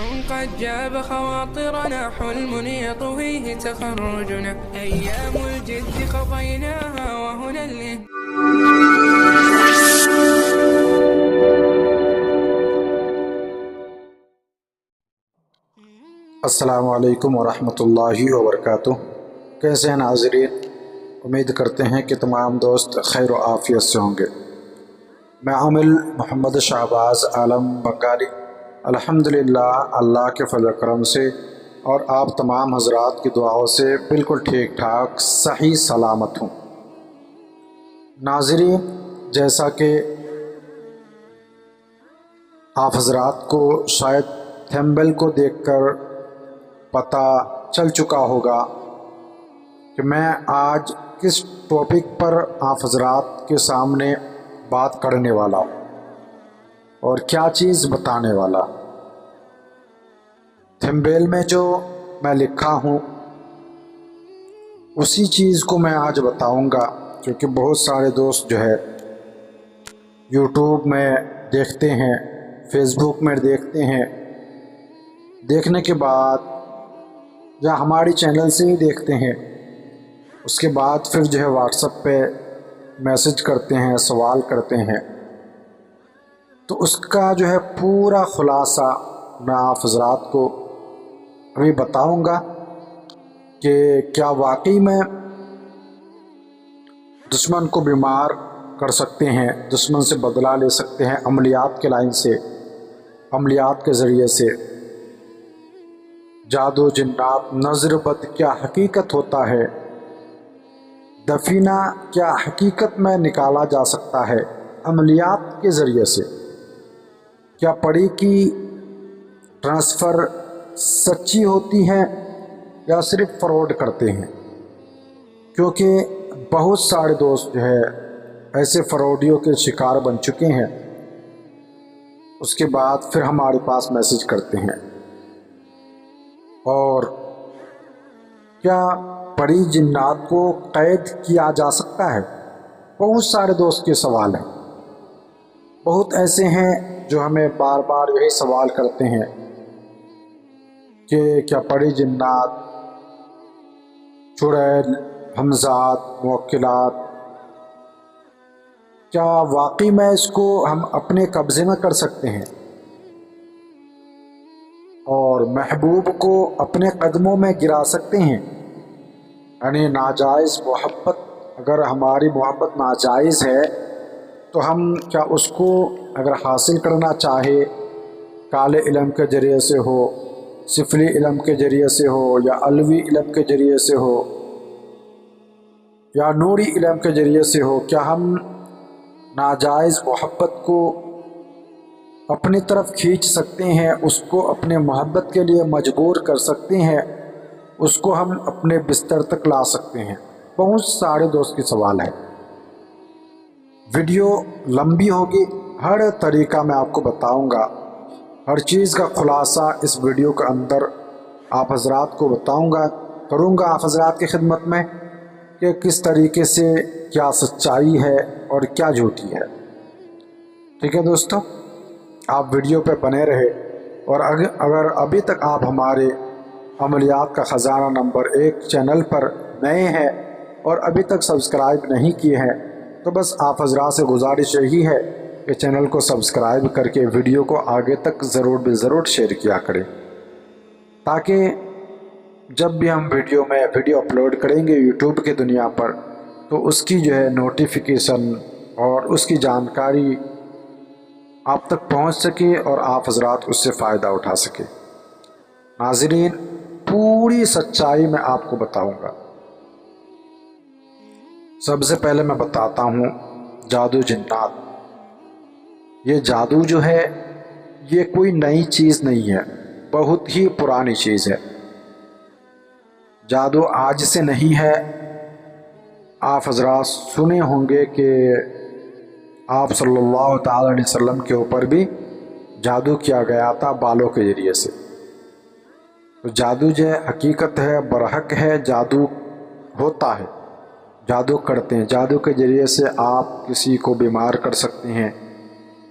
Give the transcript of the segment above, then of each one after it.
قد جاب خواطرنا حلم يطويه تخرجنا أيام الجد قضيناها وهنا السلام علیکم ورحمۃ اللہ وبرکاتہ۔ کیسے ہیں ناظرین؟ امید کرتے ہیں کہ تمام دوست خیر و عافیت سے ہوں گے۔ میں عامل محمد شہباز عالم بنگالی الحمدللہ اللہ کے فضل و کرم سے اور آپ تمام حضرات کی دعاؤں سے بالکل ٹھیک ٹھاک صحیح سلامت ہوں۔ ناظرین، جیسا کہ آپ حضرات کو شاید تھمبنیل کو دیکھ کر پتہ چل چکا ہوگا کہ میں آج کس ٹاپک پر آپ حضرات کے سامنے بات کرنے والا ہوں اور کیا چیز بتانے والا۔ تھمبنیل میں جو میں لکھا ہوں اسی چیز کو میں آج بتاؤں گا، کیونکہ بہت سارے دوست جو ہے یوٹیوب میں دیکھتے ہیں، فیس بک میں دیکھتے ہیں، دیکھنے کے بعد یا ہماری چینل سے ہی دیکھتے ہیں، اس کے بعد پھر جو ہے واٹس ایپ پہ میسج کرتے ہیں، سوال کرتے ہیں۔ تو اس کا جو ہے پورا خلاصہ میں آپ حضرات کو ابھی بتاؤں گا کہ کیا واقعی میں دشمن کو بیمار کر سکتے ہیں، دشمن سے بدلہ لے سکتے ہیں عملیات کے لائن سے، عملیات کے ذریعے سے۔ جادو، جنات، نظر بد کیا حقیقت ہوتا ہے؟ دفینہ کیا حقیقت میں نکالا جا سکتا ہے عملیات کے ذریعے سے؟ کیا پڑی کی ٹرانسفر سچی ہوتی ہے یا صرف فراڈ کرتے ہیں؟ کیونکہ بہت سارے دوست جو ہے ایسے فراڈیوں کے شکار بن چکے ہیں، اس کے بعد پھر ہمارے پاس میسج کرتے ہیں۔ اور کیا پری جنات کو قید کیا جا سکتا ہے؟ بہت سارے دوست کے سوال ہیں۔ بہت ایسے ہیں جو ہمیں بار بار یہی سوال کرتے ہیں کہ کیا پری جنات، چڑیل، ہمزاد، موکلات، کیا واقعی میں اس کو ہم اپنے قبضے میں کر سکتے ہیں اور محبوب کو اپنے قدموں میں گرا سکتے ہیں؟ یعنی ناجائز محبت، اگر ہماری محبت ناجائز ہے تو ہم کیا اس کو اگر حاصل کرنا چاہے کالے علم کے ذریعے سے ہو، سفلی علم کے ذریعے سے ہو، یا علوی علم کے ذریعے سے ہو، یا نوری علم کے ذریعے سے ہو، کیا ہم ناجائز محبت کو اپنی طرف کھینچ سکتے ہیں، اس کو اپنے محبت کے لیے مجبور کر سکتے ہیں، اس کو ہم اپنے بستر تک لا سکتے ہیں؟ بہت سارے دوست کے سوال ہے۔ ویڈیو لمبی ہوگی، ہر طریقہ میں آپ کو بتاؤں گا، ہر چیز کا خلاصہ اس ویڈیو کے اندر آپ حضرات کو بتاؤں گا، کروں گا آپ حضرات کی خدمت میں کہ کس طریقے سے کیا سچائی ہے اور کیا جھوٹی ہے۔ ٹھیک ہے دوستو، آپ ویڈیو پہ بنے رہے، اور اگر ابھی تک آپ ہمارے عملیات کا خزانہ نمبر 1 چینل پر نئے ہیں اور ابھی تک سبسکرائب نہیں کیے ہیں تو بس آپ حضرات سے گزارش یہی ہے کہ چینل کو سبسکرائب کر کے ویڈیو کو آگے تک ضرور شیئر کیا کریں، تاکہ جب بھی ہم ویڈیو اپلوڈ کریں گے یوٹیوب کی دنیا پر تو اس کی جو ہے نوٹیفیکیشن اور اس کی جانکاری آپ تک پہنچ سکے اور آپ حضرات اس سے فائدہ اٹھا سکے۔ ناظرین، پوری سچائی میں آپ کو بتاؤں گا۔ سب سے پہلے میں بتاتا ہوں جادو جنات۔ یہ جادو جو ہے یہ کوئی نئی چیز نہیں ہے، بہت ہی پرانی چیز ہے۔ جادو آج سے نہیں ہے۔ آپ حضرات سنے ہوں گے کہ آپ صلی اللہ تعالی علیہ وسلم کے اوپر بھی جادو کیا گیا تھا بالوں کے ذریعے سے۔ تو جادو جو حقیقت ہے، برحق ہے، جادو ہوتا ہے، جادو کرتے ہیں۔ جادو کے ذریعے سے آپ کسی کو بیمار کر سکتے ہیں،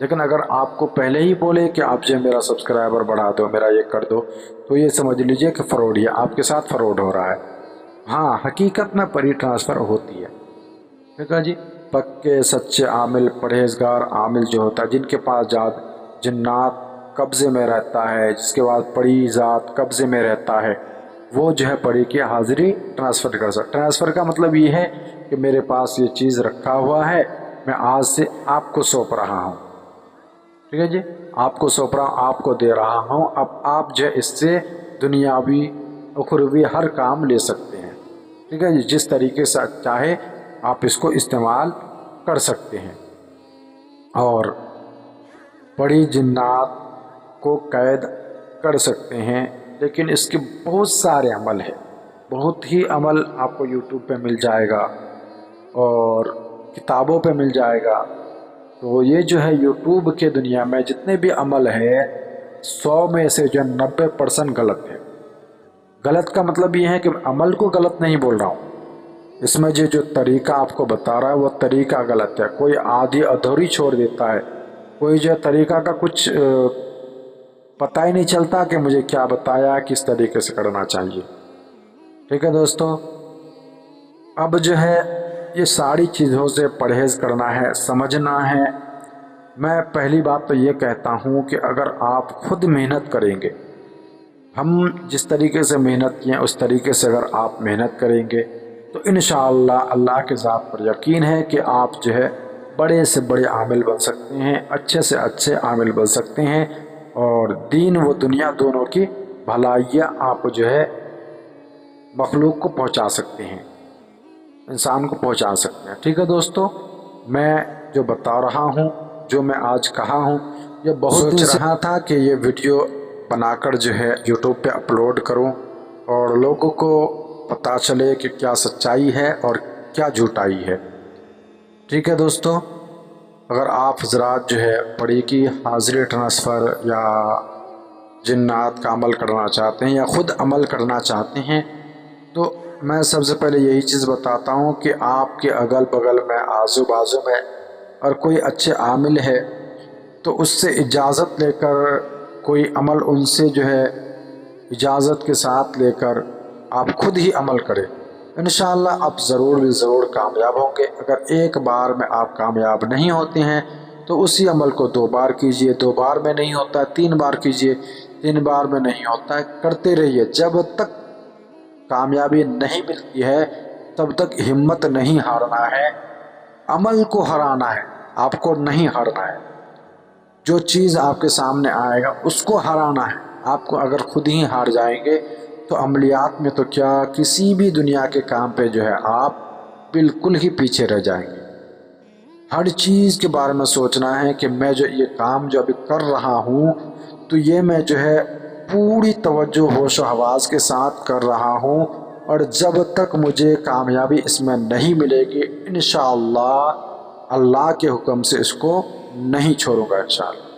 لیکن اگر آپ کو پہلے ہی بولے کہ آپ جو میرا سبسکرائبر بڑھا دو، میرا یہ کر دو، تو یہ سمجھ لیجئے کہ فراڈ ہے، آپ کے ساتھ فراڈ ہو رہا ہے۔ ہاں، حقیقت میں پری ٹرانسفر ہوتی ہے، ٹھیک ہے جی۔ پکے سچے عامل، پرہیزگار عامل جو ہوتا ہے، جن کے پاس جنات قبضے میں رہتا ہے، جس کے بعد پری ذات قبضے میں رہتا ہے، وہ جو ہے پری کی حاضری ٹرانسفر کر سکتا۔ ٹرانسفر کا مطلب یہ ہے کہ میرے پاس یہ چیز رکھا ہوا ہے، میں آج سے آپ کو سونپ رہا ہوں، ٹھیک ہے جی، آپ کو سونپ رہا ہوں، آپ کو دے رہا ہوں، اب آپ جو ہے اس سے دنیاوی اخروی ہر کام لے سکتے ہیں، ٹھیک ہے جی، جس طریقے سے چاہے آپ اس کو استعمال کر سکتے ہیں۔ اور بڑی جنات کو قید کر سکتے ہیں، لیکن اس کے بہت سارے عمل ہیں، بہت ہی عمل آپ کو یوٹیوب پہ مل جائے گا اور کتابوں پہ مل جائے گا۔ تو یہ جو ہے یوٹیوب کے دنیا میں جتنے بھی عمل ہے، 100 میں سے جو 90% غلط ہے۔ غلط کا مطلب یہ ہے کہ عمل کو غلط نہیں بول رہا ہوں، اس میں جو طریقہ آپ کو بتا رہا ہے وہ طریقہ غلط ہے، کوئی آدھی ادھوری چھوڑ دیتا ہے، کوئی جو طریقہ کا کچھ پتہ ہی نہیں چلتا کہ مجھے کیا بتایا، کس طریقے سے کرنا چاہیے، ٹھیک ہے دوستو۔ اب جو ہے یہ ساری چیزوں سے پرہیز کرنا ہے، سمجھنا ہے۔ میں پہلی بات تو یہ کہتا ہوں کہ اگر آپ خود محنت کریں گے، ہم جس طریقے سے محنت کیے اس طریقے سے اگر آپ محنت کریں گے تو انشاءاللہ اللہ کے ذات پر یقین ہے کہ آپ جو ہے بڑے سے بڑے عامل بن سکتے ہیں، اچھے سے اچھے عامل بن سکتے ہیں، اور دین و دنیا دونوں کی بھلائیاں آپ جو ہے مخلوق کو پہنچا سکتے ہیں، انسان کو پہنچا سکتے ہیں، ٹھیک ہے دوستو۔ میں جو بتا رہا ہوں، جو میں آج کہا ہوں، یہ بہت سوچ رہا تھا کہ یہ ویڈیو بنا کر جو ہے یوٹیوب پہ اپلوڈ کروں اور لوگوں کو پتہ چلے کہ کیا سچائی ہے اور کیا جھوٹائی ہے، ٹھیک ہے دوستو۔ اگر آپ حضرات جو ہے پری کی حاضری ٹرانسفر یا جنات کا عمل کرنا چاہتے ہیں یا خود عمل کرنا چاہتے ہیں، تو میں سب سے پہلے یہی چیز بتاتا ہوں کہ آپ کے اگل بغل میں، آزو بازو میں اور کوئی اچھے عامل ہے تو اس سے اجازت لے کر کوئی عمل ان سے جو ہے اجازت کے ساتھ لے کر آپ خود ہی عمل کریں، انشاءاللہ آپ ضرور بھی ضرور کامیاب ہوں گے۔ اگر ایک بار میں آپ کامیاب نہیں ہوتے ہیں تو اسی عمل کو 2 بار کیجئے، 2 بار میں نہیں ہوتا ہے 3 بار کیجئے، 3 بار میں نہیں ہوتا ہے کرتے رہیے، جب تک کامیابی نہیں ملتی ہے تب تک ہمت نہیں ہارنا ہے، عمل کو ہرانا ہے، آپ کو نہیں ہارنا ہے۔ جو چیز آپ کے سامنے آئے گا اس کو ہرانا ہے، آپ کو اگر خود ہی ہار جائیں گے تو عملیات میں تو کیا، کسی بھی دنیا کے کام پہ جو ہے آپ بالکل ہی پیچھے رہ جائیں گے۔ ہر چیز کے بارے میں سوچنا ہے کہ میں جو یہ کام جو ابھی کر رہا ہوں تو یہ میں جو ہے پوری توجہ ہوش و حواس کے ساتھ کر رہا ہوں، اور جب تک مجھے کامیابی اس میں نہیں ملے گی انشاءاللہ اللہ کے حکم سے اس کو نہیں چھوڑوں گا انشاءاللہ۔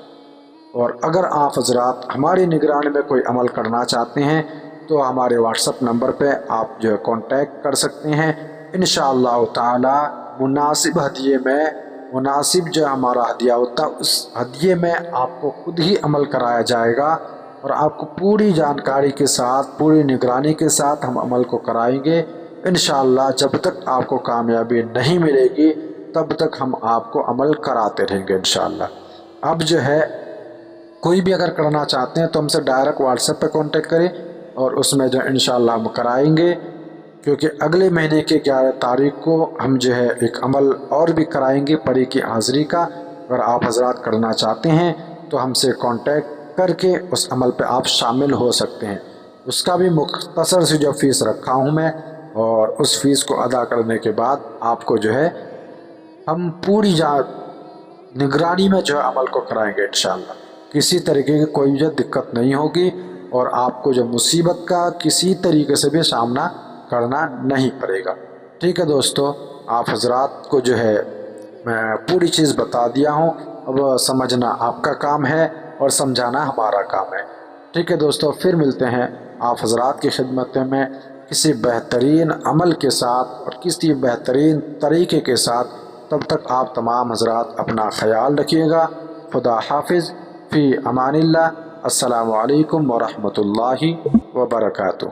اور اگر آپ حضرات ہماری نگرانی میں کوئی عمل کرنا چاہتے ہیں تو ہمارے واٹس ایپ نمبر پہ آپ جو ہے کانٹیکٹ کر سکتے ہیں، انشاءاللہ تعالی مناسب ہدیے میں، مناسب جو ہمارا ہدیہ ہوتا ہے اس ہدیے میں آپ کو خود ہی عمل کرایا جائے گا، اور آپ کو پوری جانکاری کے ساتھ، پوری نگرانی کے ساتھ ہم عمل کو کرائیں گے انشاءاللہ۔ جب تک آپ کو کامیابی نہیں ملے گی تب تک ہم آپ کو عمل کراتے رہیں گے انشاءاللہ۔ اب جو ہے کوئی بھی اگر کرنا چاہتے ہیں تو ہم سے ڈائریکٹ واٹس ایپ پہ کانٹیکٹ کریں، اور اس میں جو انشاءاللہ ہم کرائیں گے، کیونکہ اگلے مہینے کے 11 تاریخ کو ہم جو ہے ایک عمل اور بھی کرائیں گے پری کی حاضری کا۔ اگر آپ حضرات کرنا چاہتے ہیں تو ہم سے کانٹیکٹ کر کے اس عمل پہ آپ شامل ہو سکتے ہیں، اس کا بھی مختصر سی جو فیس رکھا ہوں میں، اور اس فیس کو ادا کرنے کے بعد آپ کو جو ہے ہم پوری نگرانی میں جو ہے عمل کو کرائیں گے انشاءاللہ، کسی طریقے کی کوئی جو دقت نہیں ہوگی، اور آپ کو جو مصیبت کا کسی طریقے سے بھی سامنا کرنا نہیں پڑے گا، ٹھیک ہے دوستو۔ آپ حضرات کو جو ہے میں پوری چیز بتا دیا ہوں، اب سمجھنا آپ کا کام ہے اور سمجھانا ہمارا کام ہے، ٹھیک ہے دوستو۔ پھر ملتے ہیں آپ حضرات کی خدمت میں کسی بہترین عمل کے ساتھ اور کسی بہترین طریقے کے ساتھ، تب تک آپ تمام حضرات اپنا خیال رکھیے گا، خدا حافظ، فی امان اللہ، السلام علیکم ورحمۃ اللہ وبرکاتہ۔